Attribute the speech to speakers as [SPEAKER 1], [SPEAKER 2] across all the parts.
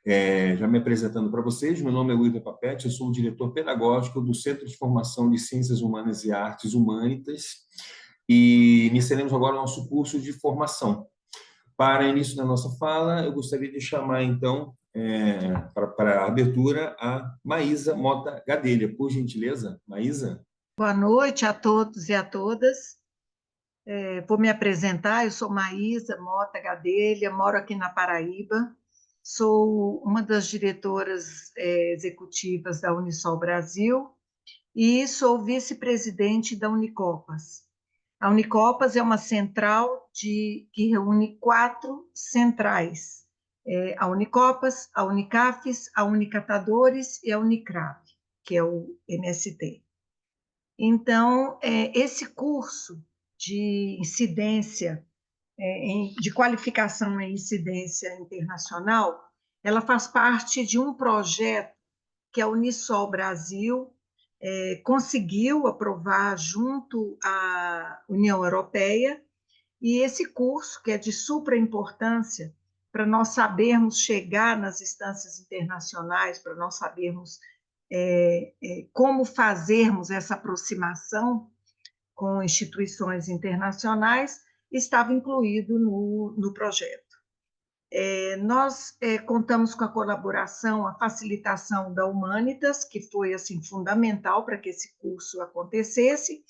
[SPEAKER 1] Já me apresentando para vocês, meu nome é Wilder Papete, eu sou o diretor pedagógico do Centro de Formação de Ciências Humanas e Artes Humanitas e iniciaremos agora o nosso curso de formação. Para início da nossa fala, eu gostaria de chamar, então, para a abertura, a Maísa Mota Gadelha. Por gentileza, Maísa.
[SPEAKER 2] Boa noite a todos e a todas. Vou me apresentar, eu sou Maísa Mota Gadelha, moro aqui na Paraíba, sou uma das diretoras executivas da Unisol Brasil e sou vice-presidente da Unicopas. A Unicopas é uma central que reúne 4 centrais, a Unicopas, a Unicafes, a Unicatadores e a Unicrave, que é o MST. Então, esse curso de incidência, de qualificação em incidência internacional, ela faz parte de um projeto que a Unisol Brasil conseguiu aprovar junto à União Europeia, e esse curso, que é de supra importância para nós sabermos chegar nas instâncias internacionais, para nós sabermos como fazermos essa aproximação com instituições internacionais, estava incluído no projeto. Nós contamos com a colaboração, a facilitação da Humanitas, que foi assim fundamental para que esse curso acontecesse,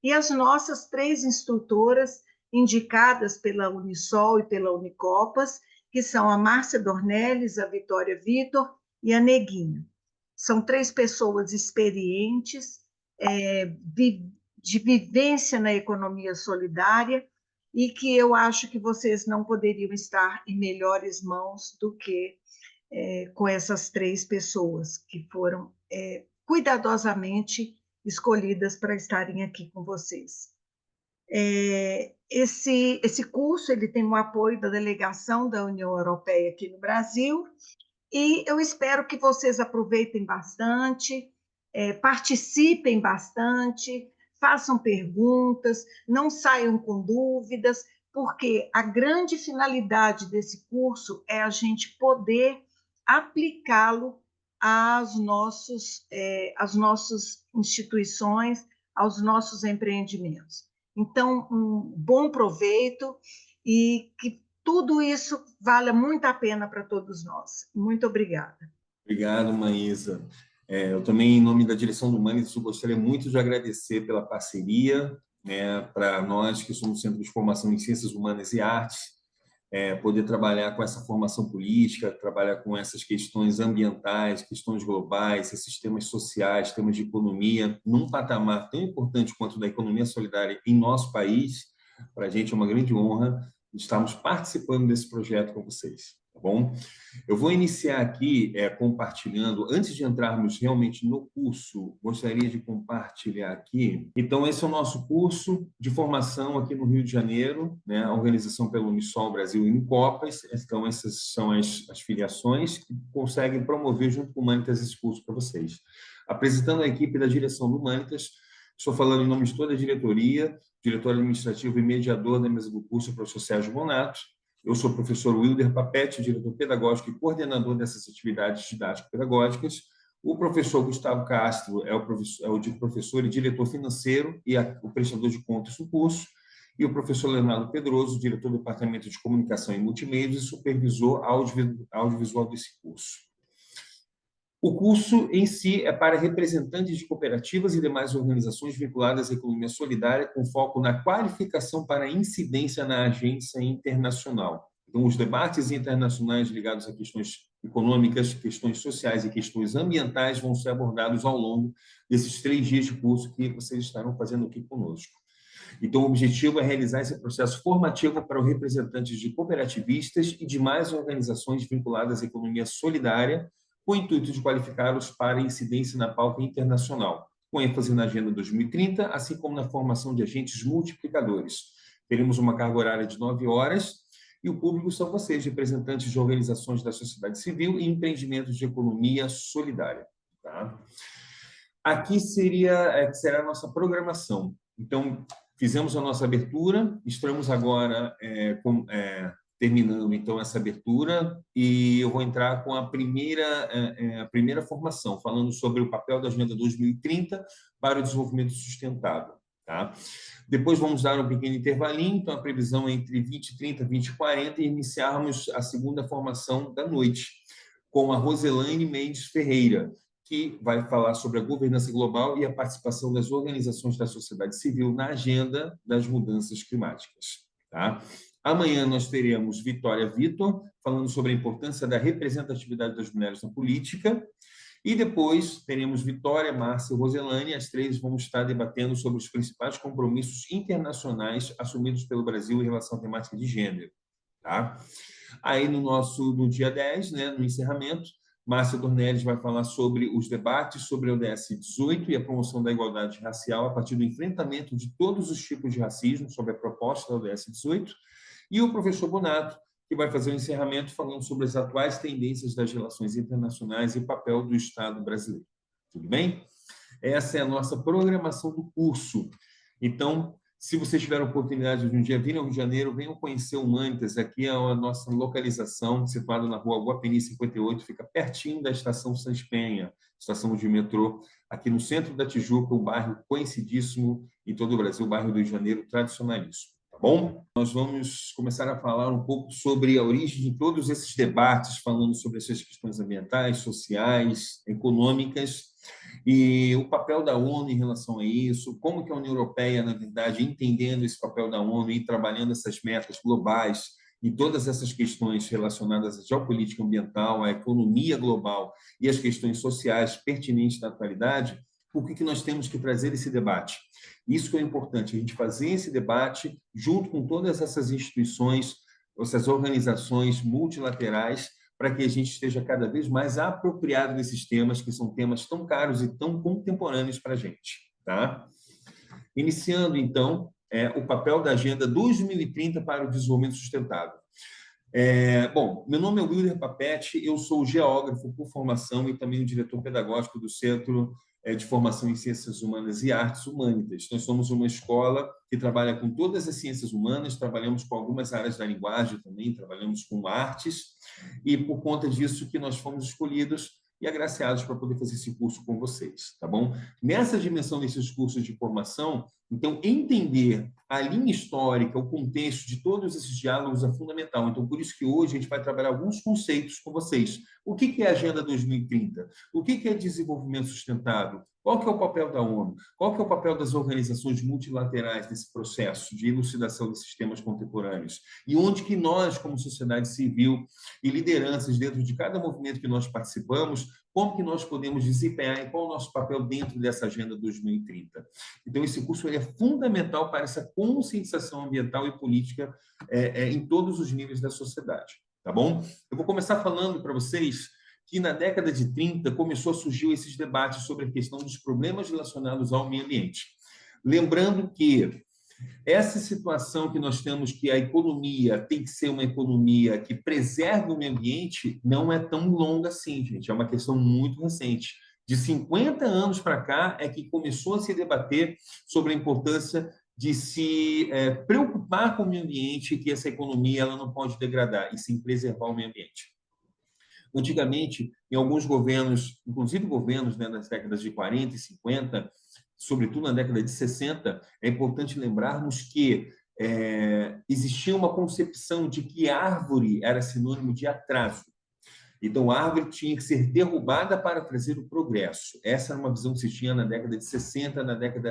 [SPEAKER 2] e as nossas 3 instrutoras indicadas pela Unisol e pela Unicopas, que são a Márcia Dornelles, a Vitória Vitor e a Neguinho. São 3 pessoas experientes, de vivência na economia solidária, e que eu acho que vocês não poderiam estar em melhores mãos do que com essas 3 pessoas, que foram cuidadosamente escolhidas para estarem aqui com vocês. Esse curso ele tem o apoio da delegação da União Europeia aqui no Brasil, e eu espero que vocês aproveitem bastante, participem bastante, façam perguntas, não saiam com dúvidas, porque a grande finalidade desse curso é a gente poder aplicá-lo às nossas instituições, aos nossos empreendimentos. Então, um bom proveito e que tudo isso vale muito a pena para todos nós. Muito obrigada.
[SPEAKER 1] Obrigado, Maísa. Eu também, em nome da direção do Humanitas, gostaria muito de agradecer pela parceria, para nós que somos Centro de Formação em Ciências Humanas e Artes, poder trabalhar com essa formação política, trabalhar com essas questões ambientais, questões globais, esses temas sociais, temas de economia, num patamar tão importante quanto o da economia solidária em nosso país. Para a gente é uma grande honra estarmos participando desse projeto com vocês, tá bom? Eu vou iniciar aqui compartilhando, antes de entrarmos realmente no curso, gostaria de compartilhar aqui. Então, esse é o nosso curso de formação aqui no Rio de Janeiro, a organização pela Unisol Brasil e Unicopas. Então, essas são as filiações que conseguem promover junto com o Humanitas esse curso para vocês. Apresentando a equipe da direção do Humanitas, estou falando em nome de toda a diretoria, diretor administrativo e mediador da mesa do curso, o professor Sérgio Bonato. Eu sou o professor Wilder Papete, diretor pedagógico e coordenador dessas atividades didático-pedagógicas. O professor Gustavo Castro é o professor e diretor financeiro e o prestador de contas do curso. E o professor Leonardo Pedroso, diretor do Departamento de Comunicação e Multimeios e supervisor audiovisual desse curso. O curso em si é para representantes de cooperativas e demais organizações vinculadas à economia solidária, com foco na qualificação para incidência na agência internacional. Então, os debates internacionais ligados a questões econômicas, questões sociais e questões ambientais vão ser abordados ao longo desses 3 dias de curso que vocês estarão fazendo aqui conosco. Então, o objetivo é realizar esse processo formativo para os representantes de cooperativistas e demais organizações vinculadas à economia solidária, com o intuito de qualificá-los para incidência na pauta internacional, com ênfase na Agenda 2030, assim como na formação de agentes multiplicadores. Teremos uma carga horária de 9 horas e o público são vocês, representantes de organizações da sociedade civil e empreendimentos de economia solidária. Tá? Aqui será a nossa programação. Então, fizemos a nossa abertura, estamos agora terminando, então, essa abertura, e eu vou entrar com a primeira formação, falando sobre o papel da Agenda 2030 para o desenvolvimento sustentável. Tá? Depois vamos dar um pequeno intervalinho, então a previsão é entre 20h30 e 20h40, e iniciarmos a segunda formação da noite, com a Roselaine Mendes Ferreira, que vai falar sobre a governança global e a participação das organizações da sociedade civil na agenda das mudanças climáticas. Tá? Amanhã nós teremos Vitória Vitor, falando sobre a importância da representatividade das mulheres na política, e depois teremos Vitória, Márcia e Roselaine, as três vão estar debatendo sobre os principais compromissos internacionais assumidos pelo Brasil em relação à temática de gênero. Tá? Aí no dia 10, né, no encerramento, Márcia Dornelles vai falar sobre os debates sobre a ODS 18 e a promoção da igualdade racial a partir do enfrentamento de todos os tipos de racismo, sobre a proposta da ODS 18, e o professor Bonato, que vai fazer o encerramento falando sobre as atuais tendências das relações internacionais e o papel do Estado brasileiro. Tudo bem? Essa é a nossa programação do curso. Então, se vocês tiverem oportunidade de um dia vir ao Rio de Janeiro, venham conhecer o Humanitas. Aqui é a nossa localização, situada na rua Guapeni 58, fica pertinho da estação Sans Penha, estação de metrô, aqui no centro da Tijuca, um bairro conhecidíssimo em todo o Brasil, o bairro do Rio de Janeiro, tradicionalíssimo. Tá bom? Nós vamos começar a falar um pouco sobre a origem de todos esses debates, falando sobre essas questões ambientais, sociais, econômicas, e o papel da ONU em relação a isso, como que a União Europeia, na verdade, entendendo esse papel da ONU e trabalhando essas metas globais e todas essas questões relacionadas à geopolítica ambiental, à economia global e às questões sociais pertinentes da atualidade, por que nós temos que trazer esse debate? Isso que é importante, a gente fazer esse debate junto com todas essas instituições, essas organizações multilaterais, para que a gente esteja cada vez mais apropriado desses temas, que são temas tão caros e tão contemporâneos para a gente. Tá? Iniciando, então, o papel da Agenda 2030 para o Desenvolvimento Sustentável. Bom, meu nome é Wilder Papetti, eu sou geógrafo por formação e também o diretor pedagógico do Centro de Formação em Ciências Humanas e Artes Humanitas. Nós somos uma escola que trabalha com todas as ciências humanas, trabalhamos com algumas áreas da linguagem também, trabalhamos com artes, e por conta disso que nós fomos escolhidos e agraciados para poder fazer esse curso com vocês, tá bom? Nessa dimensão desses cursos de formação, então, entender a linha histórica, o contexto de todos esses diálogos é fundamental. Então, por isso que hoje a gente vai trabalhar alguns conceitos com vocês. O que é a Agenda 2030? O que é desenvolvimento sustentável? Qual que é o papel da ONU? Qual que é o papel das organizações multilaterais nesse processo de elucidação desses temas contemporâneos? E onde que nós, como sociedade civil e lideranças dentro de cada movimento que nós participamos, como que nós podemos desempenhar e qual é o nosso papel dentro dessa Agenda 2030? Então, esse curso é fundamental para essa conscientização ambiental e política em todos os níveis da sociedade, tá bom? Eu vou começar falando para vocês que na década de 30 começou a surgir esses debates sobre a questão dos problemas relacionados ao meio ambiente. Lembrando que essa situação que nós temos, que a economia tem que ser uma economia que preserve o meio ambiente, não é tão longa assim, gente. É uma questão muito recente. De 50 anos para cá é que começou a se debater sobre a importância de se preocupar com o meio ambiente, que essa economia ela não pode degradar, e sim preservar o meio ambiente. Antigamente, em alguns governos, inclusive governos, né, nas décadas de 40 e 50, sobretudo na década de 60, é importante lembrarmos que existia uma concepção de que árvore era sinônimo de atraso. Então, a árvore tinha que ser derrubada para trazer o progresso. Essa era uma visão que se tinha na década de 60,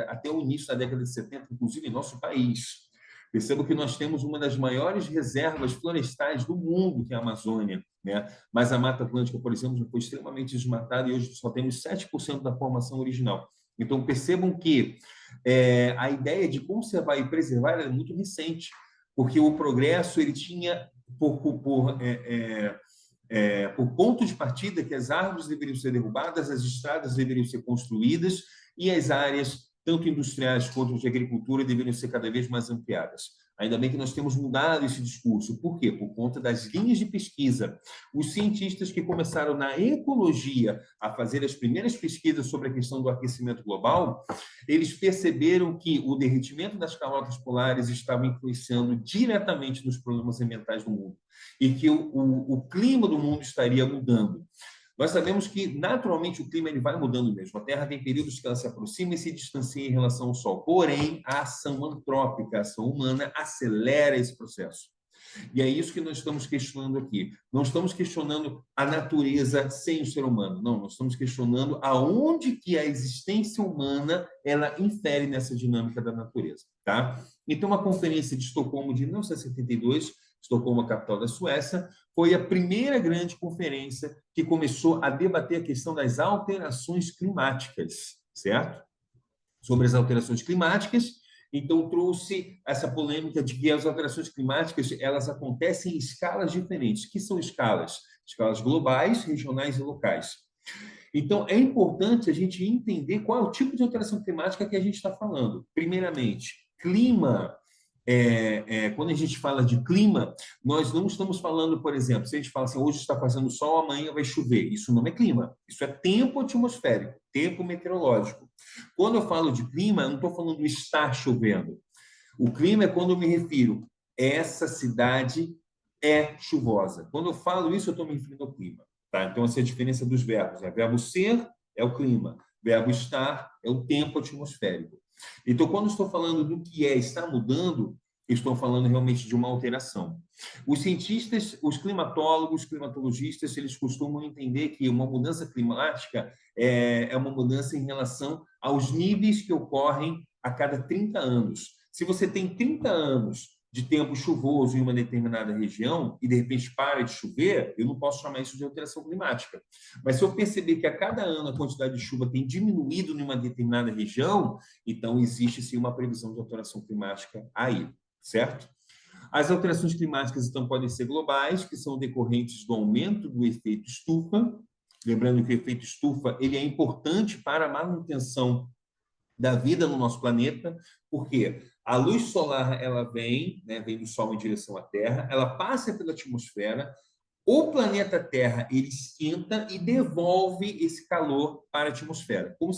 [SPEAKER 1] até o início da década de 70, inclusive em nosso país. Percebo que nós temos uma das maiores reservas florestais do mundo, que é a Amazônia, né? Mas a Mata Atlântica, por exemplo, já foi extremamente desmatada e hoje só temos 7% da formação original. Então, percebam que a ideia de conservar e preservar é muito recente, porque o progresso ele tinha, por ponto de partida, que as árvores deveriam ser derrubadas, as estradas deveriam ser construídas e as áreas, tanto industriais quanto de agricultura, deveriam ser cada vez mais ampliadas. Ainda bem que nós temos mudado esse discurso. Por quê? Por conta das linhas de pesquisa. Os cientistas que começaram na ecologia a fazer as primeiras pesquisas sobre a questão do aquecimento global, eles perceberam que o derretimento das calotas polares estava influenciando diretamente nos problemas ambientais do mundo e que o clima do mundo estaria mudando. Nós sabemos que, naturalmente, o clima ele vai mudando mesmo. A Terra tem períodos que ela se aproxima e se distancia em relação ao Sol. Porém, a ação antrópica, a ação humana, acelera esse processo. E é isso que nós estamos questionando aqui. Não estamos questionando a natureza sem o ser humano. Não, nós estamos questionando aonde que a existência humana ela infere nessa dinâmica da natureza. Tá? Então, a Conferência de Estocolmo de 1972, Estocolmo, a capital da Suécia, foi a primeira grande conferência que começou a debater a questão das alterações climáticas, certo? Sobre as alterações climáticas, então trouxe essa polêmica de que as alterações climáticas elas acontecem em escalas diferentes. Que são escalas? Escalas globais, regionais e locais. Então, é importante a gente entender qual é o tipo de alteração climática que a gente está falando. Primeiramente, clima. Quando a gente fala de clima, nós não estamos falando, por exemplo, se a gente fala assim, hoje está fazendo sol, amanhã vai chover. Isso não é clima, isso é tempo atmosférico, tempo meteorológico. Quando eu falo de clima, eu não estou falando estar chovendo. O clima é quando eu me refiro, essa cidade é chuvosa. Quando eu falo isso, eu estou me referindo ao clima. Tá? Então, essa é a diferença dos verbos. Verbo ser é o clima, verbo estar é o tempo atmosférico. Então, quando estou falando do que está mudando, estou falando realmente de uma alteração. Os cientistas, os climatólogos, climatologistas, eles costumam entender que uma mudança climática é uma mudança em relação aos níveis que ocorrem a cada 30 anos. Se você tem 30 anos de tempo chuvoso em uma determinada região e, de repente, para de chover, eu não posso chamar isso de alteração climática. Mas se eu perceber que a cada ano a quantidade de chuva tem diminuído em uma determinada região, então existe, sim, uma previsão de alteração climática aí, certo? As alterações climáticas, então, podem ser globais, que são decorrentes do aumento do efeito estufa. Lembrando que o efeito estufa ele é importante para a manutenção da vida no nosso planeta, porque a luz solar ela vem do Sol em direção à Terra, ela passa pela atmosfera, o planeta Terra ele esquenta e devolve esse calor para a atmosfera, como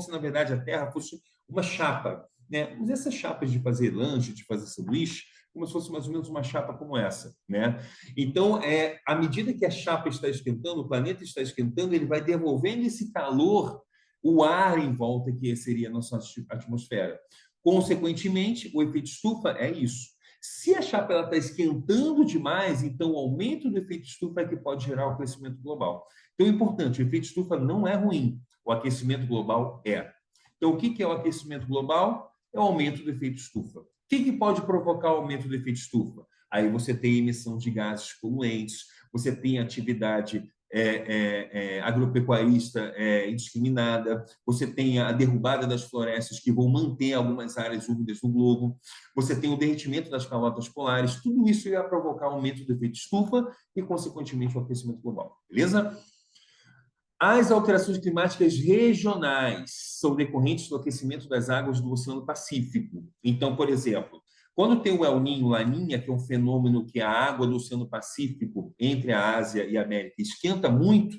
[SPEAKER 1] se na verdade a Terra fosse uma chapa, né? Mas essas chapas de fazer lanche, de fazer sanduíche, como se fosse mais ou menos uma chapa como essa, né? Então, à medida que a chapa está esquentando, o planeta está esquentando, ele vai devolvendo esse calor, o ar em volta, que seria a nossa atmosfera. Consequentemente, o efeito estufa é isso. Se a chapa está esquentando demais, então o aumento do efeito estufa é que pode gerar o aquecimento global. Então, é importante, o efeito estufa não é ruim, o aquecimento global é. Então, o que é o aquecimento global? É o aumento do efeito estufa. O que pode provocar o aumento do efeito estufa? Aí você tem emissão de gases poluentes, você tem atividade agropecuarista indiscriminada, você tem a derrubada das florestas que vão manter algumas áreas úmidas no globo, você tem o derretimento das calotas polares, tudo isso irá provocar aumento do efeito estufa e, consequentemente, o aquecimento global. Beleza? As alterações climáticas regionais são decorrentes do aquecimento das águas do Oceano Pacífico. Então, por exemplo, quando tem o El Niño, Laninha, que é um fenômeno que a água do Oceano Pacífico, entre a Ásia e a América, esquenta muito,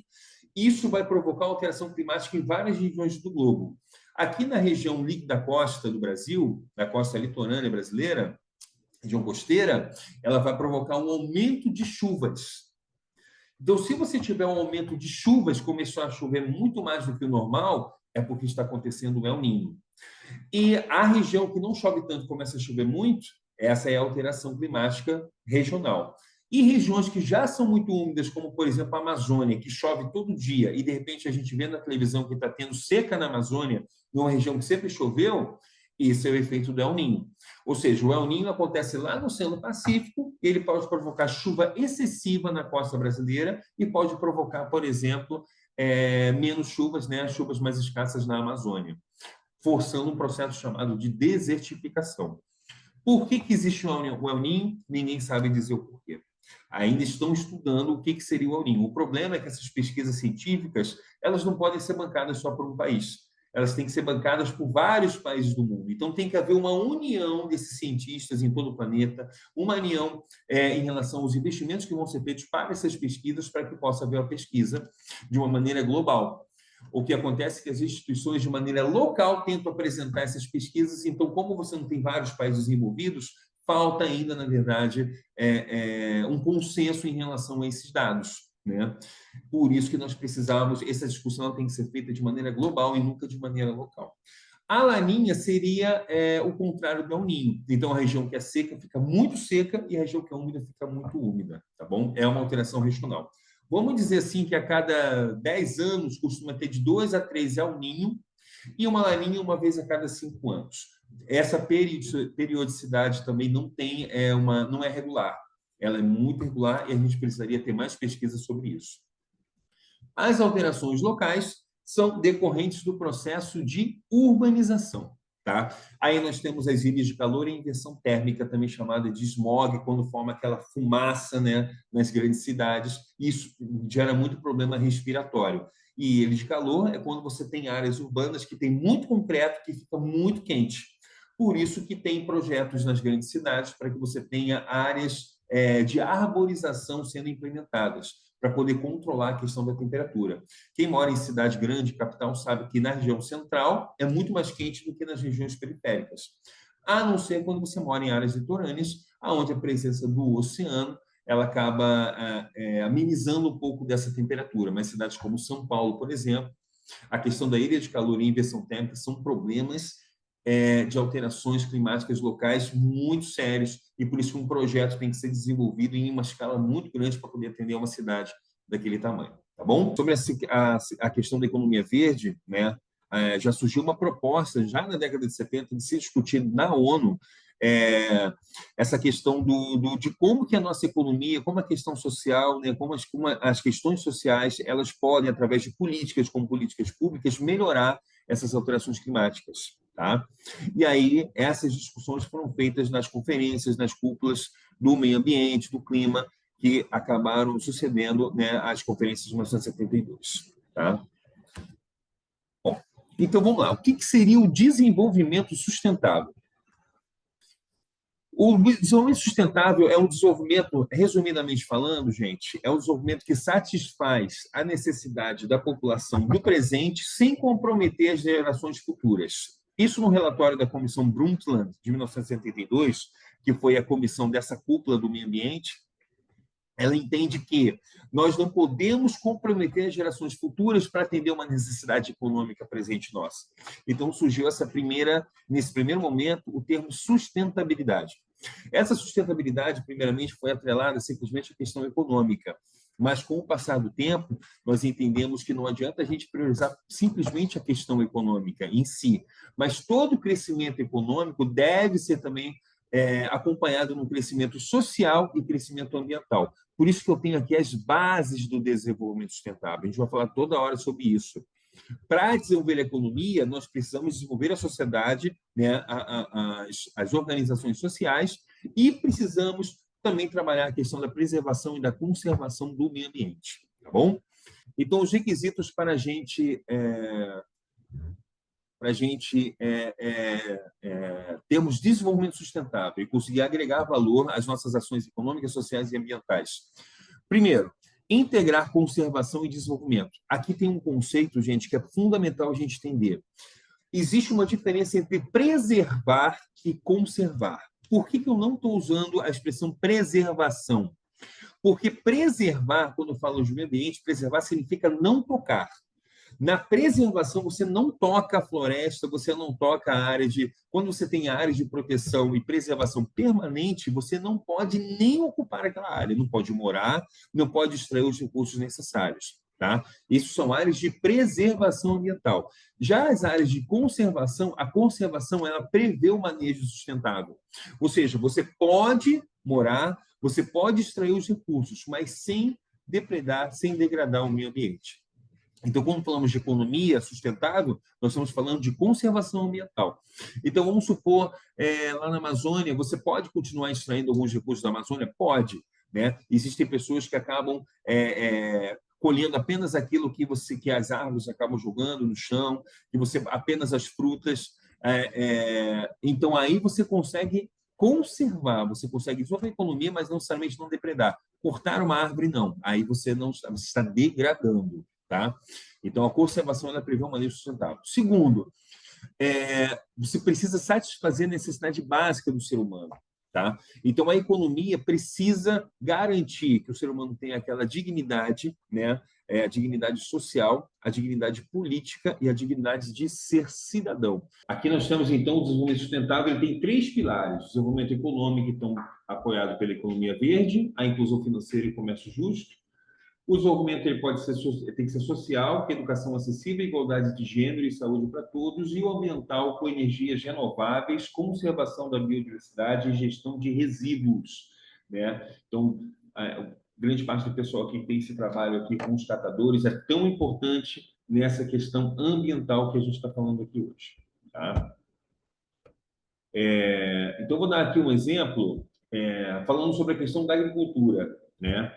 [SPEAKER 1] isso vai provocar alteração climática em várias regiões do globo. Aqui na região da costa do Brasil, da costa litorânea brasileira, região costeira, ela vai provocar um aumento de chuvas. Então, se você tiver um aumento de chuvas, começou a chover muito mais do que o normal, é porque está acontecendo o El Niño. E a região que não chove tanto começa a chover muito, essa é a alteração climática regional. E regiões que já são muito úmidas, como, por exemplo, a Amazônia, que chove todo dia, e de repente a gente vê na televisão que está tendo seca na Amazônia, numa região que sempre choveu, esse é o efeito do El Niño. Ou seja, o El Niño acontece lá no Oceano Pacífico, ele pode provocar chuva excessiva na costa brasileira e pode provocar, por exemplo, menos chuvas, né, chuvas mais escassas na Amazônia, forçando um processo chamado de desertificação. Por que existe o El Niño? Ninguém sabe dizer o porquê. Ainda estão estudando o que seria o El Niño. O problema é que essas pesquisas científicas elas não podem ser bancadas só por um país. elas têm que ser bancadas por vários países do mundo. Então, tem que haver uma união desses cientistas em todo o planeta, uma união em relação aos investimentos que vão ser feitos para essas pesquisas, para que possa haver uma pesquisa de uma maneira global. O que acontece é que as instituições, de maneira local, tentam apresentar essas pesquisas. Então, como você não tem vários países envolvidos, falta ainda, na verdade, um consenso em relação a esses dados, né? Por isso que nós precisamos, essa discussão tem que ser feita de maneira global e nunca de maneira local. A laninha seria o contrário do El Ninho. Então, a região que é seca fica muito seca e a região que é úmida fica muito úmida, tá bom? É uma alteração regional. Vamos dizer assim que a cada 10 anos costuma ter de 2 a 3 El Ninho e uma laninha uma vez a cada 5 anos. Essa periodicidade também não é regular. Ela é muito irregular e a gente precisaria ter mais pesquisas sobre isso. As alterações locais são decorrentes do processo de urbanização. Tá? Aí nós temos as ilhas de calor e inversão térmica, também chamada de smog, quando forma aquela fumaça, né, nas grandes cidades. Isso gera muito problema respiratório. E ilha de calor é quando você tem áreas urbanas que tem muito concreto, que fica muito quente. Por isso que tem projetos nas grandes cidades para que você tenha áreas de arborização sendo implementadas, para poder controlar a questão da temperatura. Quem mora em cidade grande, capital, sabe que na região central é muito mais quente do que nas regiões periféricas. A não ser quando você mora em áreas litorâneas, onde a presença do oceano ela acaba amenizando um pouco dessa temperatura. Mas cidades como São Paulo, por exemplo, a questão da ilha de calor e inversão térmica são problemas de alterações climáticas locais muito sérios, e por isso que um projeto tem que ser desenvolvido em uma escala muito grande para poder atender uma cidade daquele tamanho, tá bom? Sobre a questão da economia verde, né, já surgiu uma proposta, já na década de 70, de se discutir na ONU essa questão de como que a nossa economia, como a questão social, né, como as questões sociais, elas podem, através de políticas, como políticas públicas, melhorar essas alterações climáticas. Tá? E aí, essas discussões foram feitas nas conferências, nas cúpulas do meio ambiente, do clima, que acabaram sucedendo, né, às conferências de 1972. Tá? Bom, então, vamos lá. O que seria o desenvolvimento sustentável? O desenvolvimento sustentável é um desenvolvimento, resumidamente falando, gente, é um desenvolvimento que satisfaz a necessidade da população do presente sem comprometer as gerações futuras. Isso no relatório da Comissão Brundtland, de 1972, que foi a comissão dessa cúpula do meio ambiente, ela entende que nós não podemos comprometer as gerações futuras para atender uma necessidade econômica presente nossa. Então, surgiu nesse primeiro momento, o termo sustentabilidade. Essa sustentabilidade, primeiramente, foi atrelada simplesmente à questão econômica. Mas, com o passar do tempo, nós entendemos que não adianta a gente priorizar simplesmente a questão econômica em si, mas todo o crescimento econômico deve ser também acompanhado no crescimento social e crescimento ambiental. Por isso que eu tenho aqui as bases do desenvolvimento sustentável. A gente vai falar toda hora sobre isso. Para desenvolver a economia, nós precisamos desenvolver a sociedade, né, as organizações sociais, e precisamos também trabalhar a questão da preservação e da conservação do meio ambiente. Tá bom? Então, os requisitos para a gente termos desenvolvimento sustentável e conseguir agregar valor às nossas ações econômicas, sociais e ambientais. Primeiro, integrar conservação e desenvolvimento. Aqui tem um conceito, gente, que é fundamental a gente entender. Existe uma diferença entre preservar e conservar. Por que eu não estou usando a expressão preservação? Porque preservar, quando eu falo de meio ambiente, preservar significa não tocar. Na preservação, você não toca a floresta, você não toca a área de... Quando você tem áreas de proteção e preservação permanente, você não pode nem ocupar aquela área, não pode morar, não pode extrair os recursos necessários. Tá? Isso são áreas de preservação ambiental. Já as áreas de conservação, a conservação ela prevê o manejo sustentável. Ou seja, você pode morar, você pode extrair os recursos, mas sem depredar, sem degradar o meio ambiente. Então, quando falamos de economia sustentável, nós estamos falando de conservação ambiental. Então, vamos supor, lá na Amazônia, você pode continuar extraindo alguns recursos da Amazônia? Pode. Né? Existem pessoas que acabam colhendo apenas aquilo que as árvores acabam jogando no chão, que você apenas as frutas. Então, aí você consegue conservar, você consegue desenvolver a economia, mas não necessariamente não depredar. Cortar uma árvore, não. Aí você não está, você está degradando. Tá? Então, a conservação ela prevê um manejo sustentável. Segundo, você precisa satisfazer a necessidade básica do ser humano. Tá? Então, a economia precisa garantir que o ser humano tenha aquela dignidade, né? A dignidade social, a dignidade política e a dignidade de ser cidadão. Aqui nós temos, então, o desenvolvimento sustentável. Ele tem 3 pilares: o desenvolvimento econômico, que estão apoiado pela economia verde, a inclusão financeira e o comércio justo. O desenvolvimento ele tem que ser social, que é educação acessível, igualdade de gênero e saúde para todos, e o ambiental, com energias renováveis, conservação da biodiversidade e gestão de resíduos. Né? Então, grande parte do pessoal que tem esse trabalho aqui com os catadores é tão importante nessa questão ambiental que a gente está falando aqui hoje. Tá? Então, vou dar aqui um exemplo, falando sobre a questão da agricultura. Né?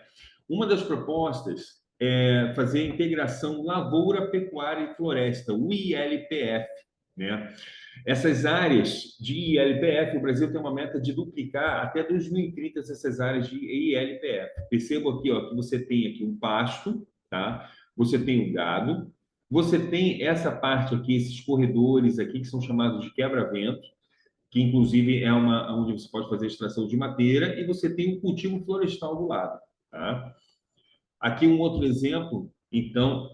[SPEAKER 1] Uma das propostas é fazer a integração lavoura, pecuária e floresta, o ILPF. Né? Essas áreas de ILPF, o Brasil tem uma meta de duplicar até 2030 essas áreas de ILPF. Perceba aqui que você tem aqui um pasto, tá? Você tem um gado, você tem essa parte aqui, esses corredores aqui, que são chamados de quebra-vento, que inclusive é onde você pode fazer extração de madeira, e você tem um cultivo florestal do lado. Tá? Aqui um outro exemplo, então,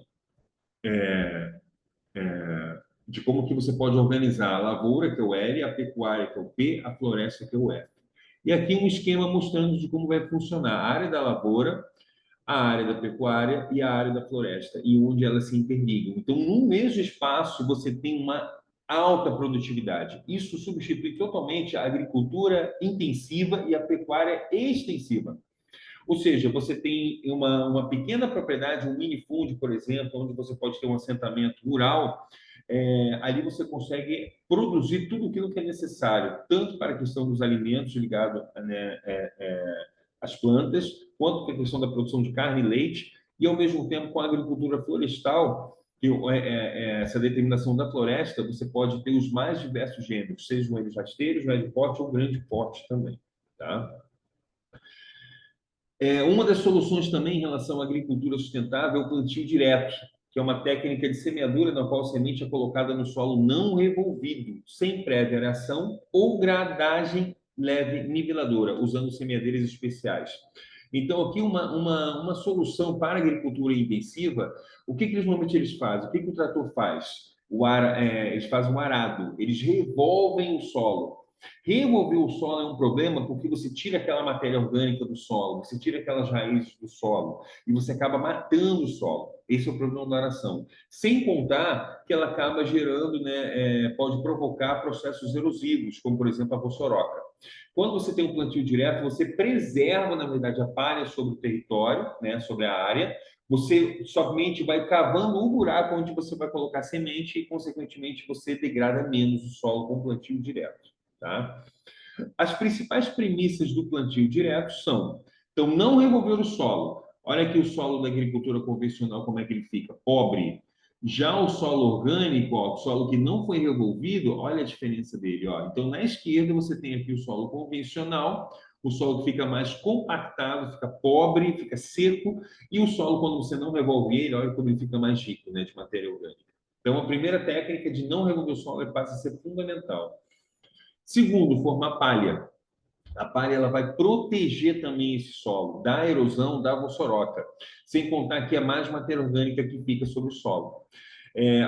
[SPEAKER 1] de como que você pode organizar a lavoura, que é o L, a pecuária, que é o P, a floresta, que é o F. E aqui um esquema mostrando de como vai funcionar a área da lavoura, a área da pecuária e a área da floresta, e onde elas se interligam. Então, num mesmo espaço, você tem uma alta produtividade. Isso substitui totalmente a agricultura intensiva e a pecuária extensiva. Ou seja, você tem uma pequena propriedade, um minifúndio, por exemplo, onde você pode ter um assentamento rural, ali você consegue produzir tudo aquilo que é necessário, tanto para a questão dos alimentos ligados, né, às plantas, quanto para a questão da produção de carne e leite, e ao mesmo tempo com a agricultura florestal, que essa determinação da floresta, você pode ter os mais diversos gêneros, sejam eles rasteiros, médio porte ou grande porte também. Tá? Uma das soluções também em relação à agricultura sustentável é o plantio direto, que é uma técnica de semeadura na qual a semente é colocada no solo não revolvido, sem prévia aeração ou gradagem leve niveladora, usando semeadeiras especiais. Então, aqui uma solução para a agricultura intensiva, o que normalmente eles fazem? O que o trator faz? Eles fazem um arado, eles revolvem o solo. Remover o solo é um problema porque você tira aquela matéria orgânica do solo, você tira aquelas raízes do solo e você acaba matando o solo. Esse é o problema da aração. Sem contar que ela acaba gerando, né, pode provocar processos erosivos, como por exemplo a vossoroca. Quando você tem um plantio direto, você preserva, na verdade, a palha sobre o território, né, sobre a área. Você somente vai cavando um buraco onde você vai colocar semente e, consequentemente, você degrada menos o solo com o plantio direto. Tá? As principais premissas do plantio direto são, então, não remover o solo. Olha aqui o solo da agricultura convencional, como é que ele fica? Pobre. Já o solo orgânico, o solo que não foi revolvido, olha a diferença dele. Então, na esquerda, você tem aqui o solo convencional, o solo que fica mais compactado, fica pobre, fica seco, e o solo, quando você não revolve ele, olha como ele fica mais rico, né, de matéria orgânica. Então, a primeira técnica de não remover o solo passa a ser fundamental. Segundo, formar palha. A palha ela vai proteger também esse solo da erosão, da vossoroca, sem contar que é mais matéria orgânica que fica sobre o solo.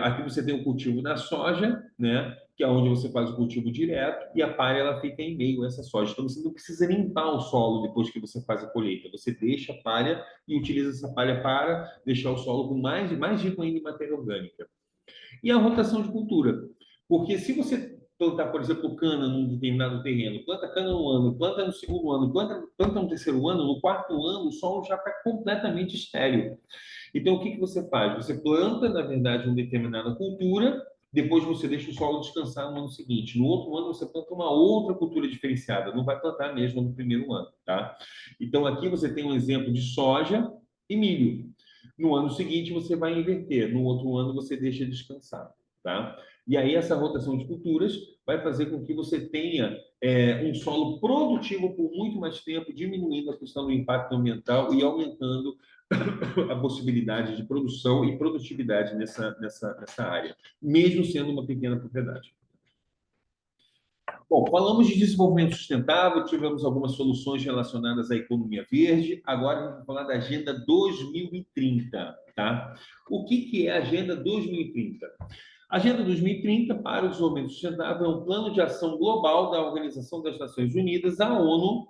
[SPEAKER 1] Aqui você tem o cultivo da soja, né, que é onde você faz o cultivo direto, e a palha ela fica em meio a essa soja. Então você não precisa limpar o solo depois que você faz a colheita. Você deixa a palha e utiliza essa palha para deixar o solo com mais rico ainda em matéria orgânica. E a rotação de cultura. Porque se você plantar, por exemplo, cana num determinado terreno, planta cana no ano, planta no segundo ano, planta no terceiro ano, no quarto ano, o solo já está completamente estéril. Então, o que você faz? Você planta, na verdade, uma determinada cultura, depois você deixa o solo descansar no ano seguinte. No outro ano, você planta uma outra cultura diferenciada, não vai plantar mesmo no primeiro ano. Tá? Então, aqui você tem um exemplo de soja e milho. No ano seguinte, você vai inverter. No outro ano, você deixa descansar. Tá? E aí, essa rotação de culturas vai fazer com que você tenha um solo produtivo por muito mais tempo, diminuindo a questão do impacto ambiental e aumentando a possibilidade de produção e produtividade nessa área, mesmo sendo uma pequena propriedade. Bom, falamos de desenvolvimento sustentável, tivemos algumas soluções relacionadas à economia verde, agora vamos falar da Agenda 2030, tá? O que é a Agenda 2030? A Agenda 2030 para o Desenvolvimento Sustentável é um plano de ação global da Organização das Nações Unidas, a ONU,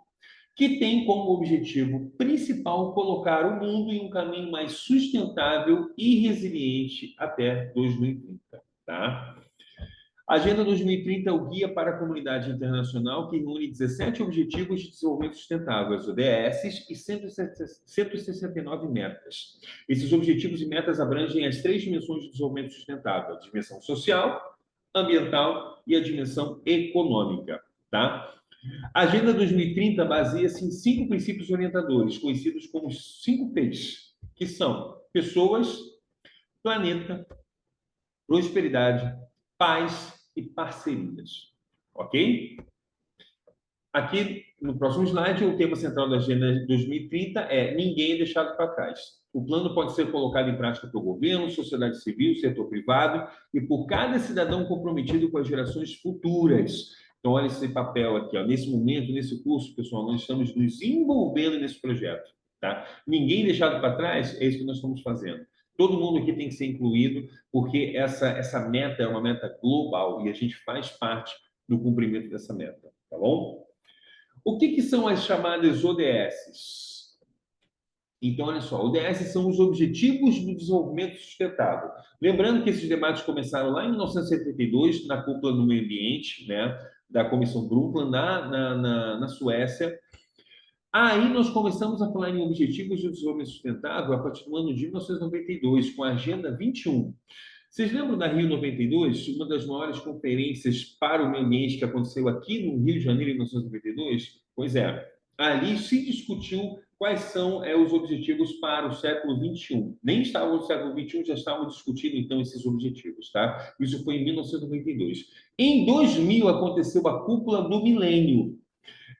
[SPEAKER 1] que tem como objetivo principal colocar o mundo em um caminho mais sustentável e resiliente até 2030, tá? A Agenda 2030 é o guia para a comunidade internacional que reúne 17 Objetivos de Desenvolvimento Sustentável, as ODS, e 169 metas. Esses objetivos e metas abrangem as 3 dimensões de desenvolvimento sustentável: a dimensão social, ambiental e a dimensão econômica. Tá? A Agenda 2030 baseia-se em 5 princípios orientadores, conhecidos como os 5 P's, que são pessoas, planeta, prosperidade, paz e parcerias. Ok? Aqui, no próximo slide, o tema central da Agenda 2030 é ninguém é deixado para trás. O plano pode ser colocado em prática pelo governo, sociedade civil, setor privado e por cada cidadão comprometido com as gerações futuras. Então, olha esse papel aqui. Ó. Nesse momento, nesse curso, pessoal, nós estamos nos envolvendo nesse projeto. Tá? Ninguém deixado para trás, é isso que nós estamos fazendo. Todo mundo aqui tem que ser incluído, porque essa meta é uma meta global e a gente faz parte do cumprimento dessa meta. Tá bom? O que são as chamadas ODS? Então, olha só, ODS são os Objetivos do Desenvolvimento Sustentável. Lembrando que esses debates começaram lá em 1972, na cúpula do meio ambiente, né, da Comissão Brundtland, na Suécia. Aí nós começamos a falar em Objetivos do Desenvolvimento Sustentável a partir do ano de 1992, com a Agenda 21. Vocês lembram da Rio 92, uma das maiores conferências para o meio ambiente que aconteceu aqui no Rio de Janeiro em 1992? Pois é, ali se discutiu quais são os objetivos para o século 21. Nem estavam no século 21, já estavam discutindo então esses objetivos, tá? Isso foi em 1992. Em 2000 aconteceu a Cúpula do Milênio.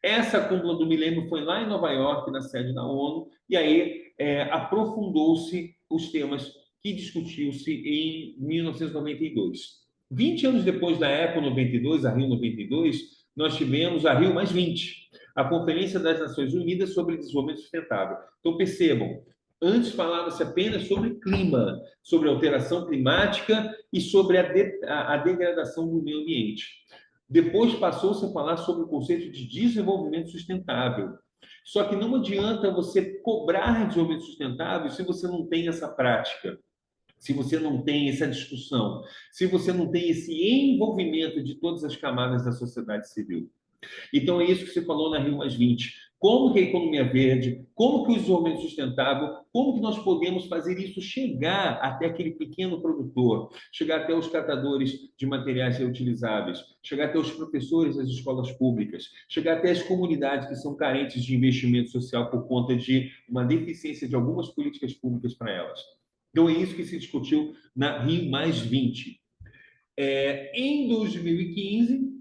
[SPEAKER 1] Essa cúpula do milênio foi lá em Nova York, na sede da ONU, e aí aprofundou-se os temas que discutiu-se em 1992. 20 anos depois da Expo 92, a Rio 92, nós tivemos a Rio +20, a Conferência das Nações Unidas sobre Desenvolvimento Sustentável. Então, percebam, antes falava-se apenas sobre clima, sobre alteração climática e sobre a degradação do meio ambiente. Depois passou-se a falar sobre o conceito de desenvolvimento sustentável. Só que não adianta você cobrar desenvolvimento sustentável se você não tem essa prática, se você não tem essa discussão, se você não tem esse envolvimento de todas as camadas da sociedade civil. Então, é isso que você falou na Rio +20. Como que a economia verde, como que o desenvolvimento sustentável, como que nós podemos fazer isso chegar até aquele pequeno produtor, chegar até os catadores de materiais reutilizáveis, chegar até os professores das escolas públicas, chegar até as comunidades que são carentes de investimento social por conta de uma deficiência de algumas políticas públicas para elas. Então, é isso que se discutiu na Rio +20. Em 2015,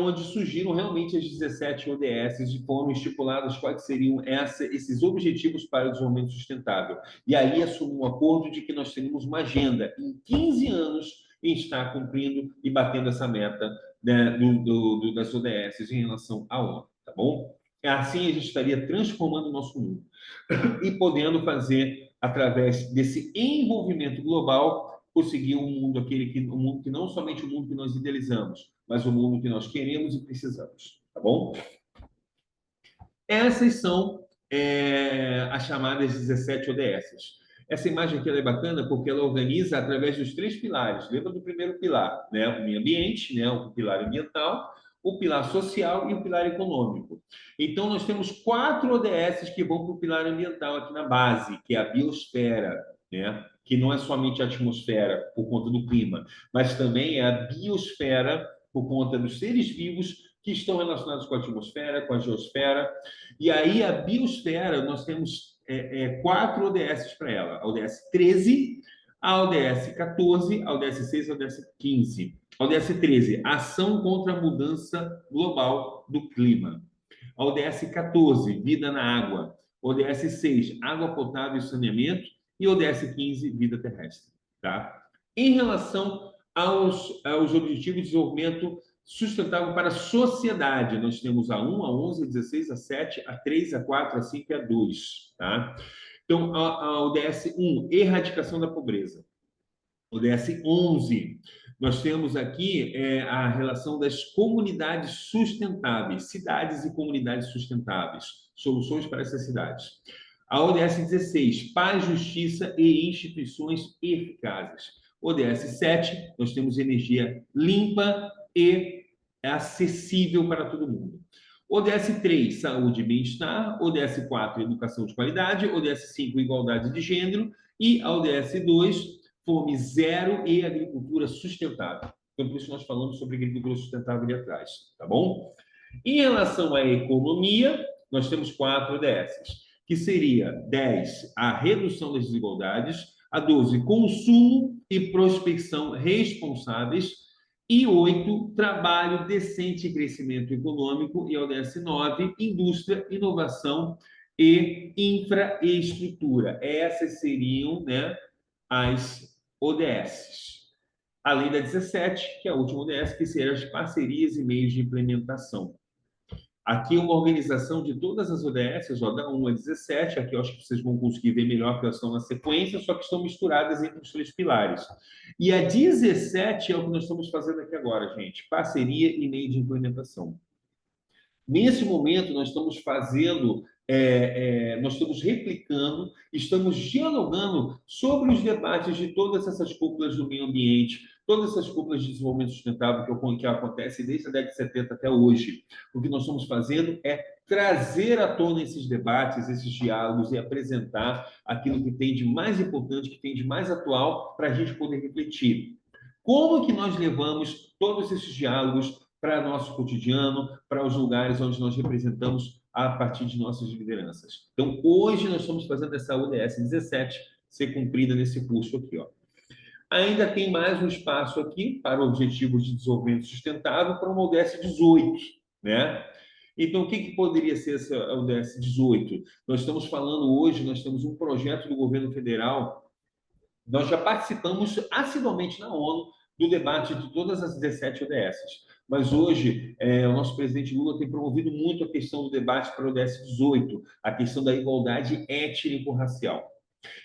[SPEAKER 1] onde surgiram realmente as 17 ODS e foram estipulados quais seriam esses objetivos para o desenvolvimento sustentável. E aí assumiu um acordo de que nós teríamos uma agenda em 15 anos em estar cumprindo e batendo essa meta, né, das ODS em relação à ONU, tá bom? Assim a gente estaria transformando o nosso mundo e podendo fazer, através desse envolvimento global, conseguir um mundo que não somente o mundo que nós idealizamos, mas o mundo que nós queremos e precisamos, tá bom? Essas são as chamadas 17 ODS. Essa imagem aqui é bacana porque ela organiza através dos 3 pilares. Lembra do primeiro pilar, né? O meio ambiente, né? O pilar ambiental, o pilar social e o pilar econômico. Então, nós temos 4 ODS que vão para o pilar ambiental aqui na base, que é a biosfera, né? Que não é somente a atmosfera por conta do clima, mas também é a biosfera por conta dos seres vivos que estão relacionados com a atmosfera, com a geosfera. E aí, a biosfera, nós temos
[SPEAKER 3] 4 ODS para ela: a ODS 13, a ODS 14, a ODS 6 e a ODS 15. A ODS 13, ação contra a mudança global do clima. A ODS 14, vida na água. ODS 6, água potável e saneamento. E ODS 15, vida terrestre. Tá? Em relação aos Objetivos de Desenvolvimento Sustentável para a Sociedade, nós temos a 1, a 11, a 16, a 7, a 3, a 4, a 5 e a 2. Tá? Então, a ODS 1, erradicação da pobreza. ODS 11, nós temos aqui a relação das comunidades sustentáveis, cidades e comunidades sustentáveis, soluções para essas cidades. A ODS 16, paz, justiça e instituições eficazes. ODS 7, nós temos energia limpa e acessível para todo mundo. ODS 3, saúde e bem-estar. ODS 4, educação de qualidade. ODS 5, igualdade de gênero. E a ODS 2, fome zero e agricultura sustentável. Então, por isso nós falamos sobre agricultura sustentável ali atrás, tá bom? Em relação à economia, nós temos 4 ODSs, que seria 10, a redução das desigualdades, a 12, consumo e prospecção responsáveis, e 8, trabalho decente e crescimento econômico, e a ODS 9, indústria, inovação e infraestrutura. Essas seriam, né, as ODSs. Além da 17, que é a última ODS, que seriam as parcerias e meios de implementação. Aqui uma organização de todas as ODSs, ó, da 1 a 17, aqui eu acho que vocês vão conseguir ver melhor que elas estão na sequência, só que estão misturadas entre os 3 pilares. E a 17 é o que nós estamos fazendo aqui agora, gente, parceria e meio de implementação. Nesse momento, nós estamos fazendo, nós estamos replicando, estamos dialogando sobre os debates de todas essas cúpulas do meio ambiente, todas essas cúpulas de desenvolvimento sustentável que acontecem desde a década de 70 até hoje. O que nós estamos fazendo é trazer à tona esses debates, esses diálogos e apresentar aquilo que tem de mais importante, que tem de mais atual, para a gente poder refletir. Como que nós levamos todos esses diálogos para nosso cotidiano, para os lugares onde nós representamos a partir de nossas lideranças? Então, hoje nós estamos fazendo essa ODS 17 ser cumprida nesse curso aqui, ó. Ainda tem mais um espaço aqui para Objetivos de Desenvolvimento Sustentável para uma ODS 18, né? Então, o que poderia ser essa ODS 18? Nós estamos falando hoje, nós temos um projeto do governo federal, nós já participamos assiduamente na ONU do debate de todas as 17 ODSs. Mas hoje, o nosso presidente Lula tem promovido muito a questão do debate para o ODS 18, a questão da igualdade étnico-racial.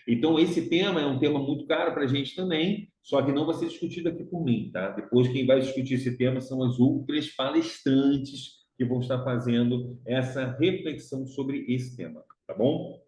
[SPEAKER 3] Então, esse tema é um tema muito caro para a gente também, só que não vai ser discutido aqui por mim, tá? Depois, quem vai discutir esse tema são as outras palestrantes que vão estar fazendo essa reflexão sobre esse tema, tá bom?